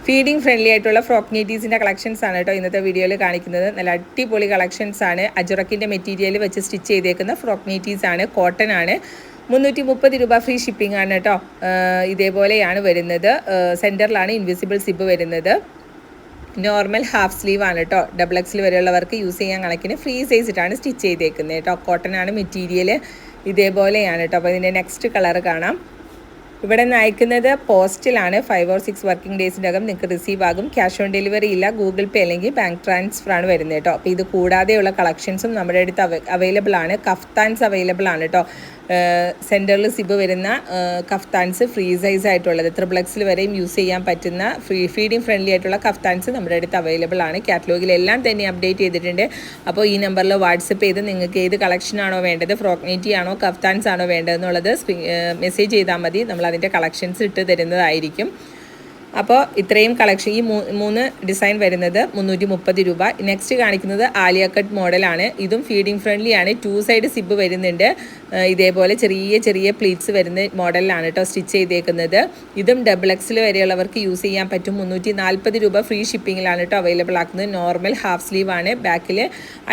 Feeding friendly ആയിട്ടുള്ള frock നൈറ്റീസിൻ്റെ collections ആണ് കേട്ടോ ഇന്നത്തെ വീഡിയോയിൽ കാണിക്കുന്നത്. നല്ല അടിപൊളി കളക്ഷൻസ് ആണ്. അജറക്കിൻ്റെ മെറ്റീരിയൽ വെച്ച് സ്റ്റിച്ച് ചെയ്തേക്കുന്ന ഫ്രോക്ക് നൈറ്റീസ് ആണ്. കോട്ടൺ ആണ്. 330 രൂപ ഫ്രീ ഷിപ്പിംഗ് ആണ് കേട്ടോ. ഇതേപോലെയാണ് വരുന്നത്. സെൻറ്ററിലാണ് ഇൻവിസിബിൾ സിബ് വരുന്നത്. നോർമൽ ഹാഫ് സ്ലീവ് ആണ് കേട്ടോ. XXL വരെയുള്ളവർക്ക് യൂസ് ചെയ്യാൻ കണക്കിന് ഫ്രീ സൈസിട്ടാണ് സ്റ്റിച്ച് ചെയ്തേക്കുന്നത് കേട്ടോ. കോട്ടൺ ആണ് മെറ്റീരിയൽ. ഇതേപോലെയാണ് കേട്ടോ. അപ്പോൾ ഇതിൻ്റെ നെക്സ്റ്റ് കളർ കാണാം. ഇവിടെ നിന്ന് അയക്കുന്നത് പോസ്റ്റിലാണ്. 5 or 6 വർക്കിംഗ് ഡേയ്സിനകം നിങ്ങൾക്ക് റിസീവ് ആകും. ക്യാഷ് ഓൺ ഡെലിവറി ഇല്ല. ഗൂഗിൾ പേ അല്ലെങ്കിൽ ബാങ്ക് ട്രാൻസ്ഫർ ആണ് വരുന്നത് കേട്ടോ. അപ്പോൾ ഇത് കൂടാതെയുള്ള കളക്ഷൻസും നമ്മുടെ അടുത്ത് അവൈലബിൾ ആണ്. കഫ്താൻസ് അവൈലബിൾ ആണ് കേട്ടോ. സെൻറ്ററിൽ സിബ് വരുന്ന കഫ്താൻസ് ഫ്രീ സൈസ് ആയിട്ടുള്ളത് XXL വരെയും യൂസ് ചെയ്യാൻ പറ്റുന്ന ഫീഡിങ് ഫ്രണ്ട്ലി ആയിട്ടുള്ള കഫ്താൻസ് നമ്മുടെ അടുത്ത് അവൈലബിൾ ആണ്. കാറ്റലോഗിലെല്ലാം തന്നെ അപ്ഡേറ്റ് ചെയ്തിട്ടുണ്ട്. അപ്പോൾ ഈ നമ്പറിൽ വാട്സപ്പ് ചെയ്ത് നിങ്ങൾക്ക് ഏത് കളക്ഷനാണോ വേണ്ടത്, ഫ്രോക്ക് നൈറ്റി ആണോ കഫ്താൻസ് ആണോ വേണ്ടതെന്നുള്ളത് മെസ്സേജ് ചെയ്താൽ മതി. നമ്മൾ അതിൻ്റെ കളക്ഷൻസ് ഇട്ട് തരുന്നതായിരിക്കും. അപ്പോൾ ഇത്രയും കളക്ഷൻ, ഈ 3 ഡിസൈൻ വരുന്നത് 330 രൂപ. നെക്സ്റ്റ് കാണിക്കുന്നത് ആലിയ കട്ട് മോഡലാണ്. ഇതും ഫീഡിങ് ഫ്രണ്ട്ലി ആണ്. 2 സൈഡ് സിബ് വരുന്നുണ്ട്. ഇതേപോലെ ചെറിയ ചെറിയ പ്ലീറ്റ്സ് വരുന്ന മോഡലിലാണ് കേട്ടോ സ്റ്റിച്ച് ചെയ്തേക്കുന്നത്. ഇതും XXL വരെയുള്ളവർക്ക് യൂസ് ചെയ്യാൻ പറ്റും. 340 രൂപ ഫ്രീ ഷിപ്പിങ്ങിലാണ് കേട്ടോ അവൈലബിൾ ആക്കുന്നത്. നോർമൽ ഹാഫ് സ്ലീവ് ആണ്. ബാക്കിൽ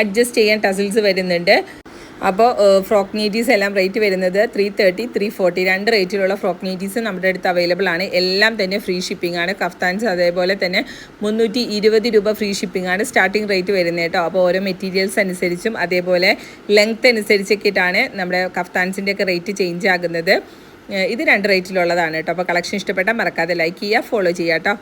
അഡ്ജസ്റ്റ് ചെയ്യാൻ ടസിൽസ് വരുന്നുണ്ട്. അപ്പോൾ ഫ്രോക്ക് നൈറ്റീസ് എല്ലാം റേറ്റ് വരുന്നത് 330, 340 രണ്ട് റേറ്റിലുള്ള ഫ്രോക്ക് നൈറ്റീസ് നമ്മുടെ അടുത്ത് അവൈലബിൾ ആണ്. എല്ലാം തന്നെ ഫ്രീ ഷിപ്പിംഗ് ആണ്. കഫ്താൻസ് അതേപോലെ തന്നെ 320 രൂപ ഫ്രീ ഷിപ്പിംഗ് ആണ് സ്റ്റാർട്ടിംഗ് റേറ്റ് വരുന്നത് കേട്ടോ. അപ്പോൾ ഓരോ മെറ്റീരിയൽസ് അനുസരിച്ചും അതേപോലെ ലെങ്ത് അനുസരിച്ചൊക്കെയിട്ടാണ് നമ്മുടെ കഫ്താൻസിൻ്റെയൊക്കെ റേറ്റ് ചേഞ്ച് ആകുന്നത്. ഇത് 2 റേറ്റിലുള്ളതാണ് കേട്ടോ. അപ്പോൾ കളക്ഷൻ ഇഷ്ടപ്പെട്ടാൽ മറക്കാതെ ലൈക്ക് ചെയ്യുക, ഫോളോ ചെയ്യുക കേട്ടോ.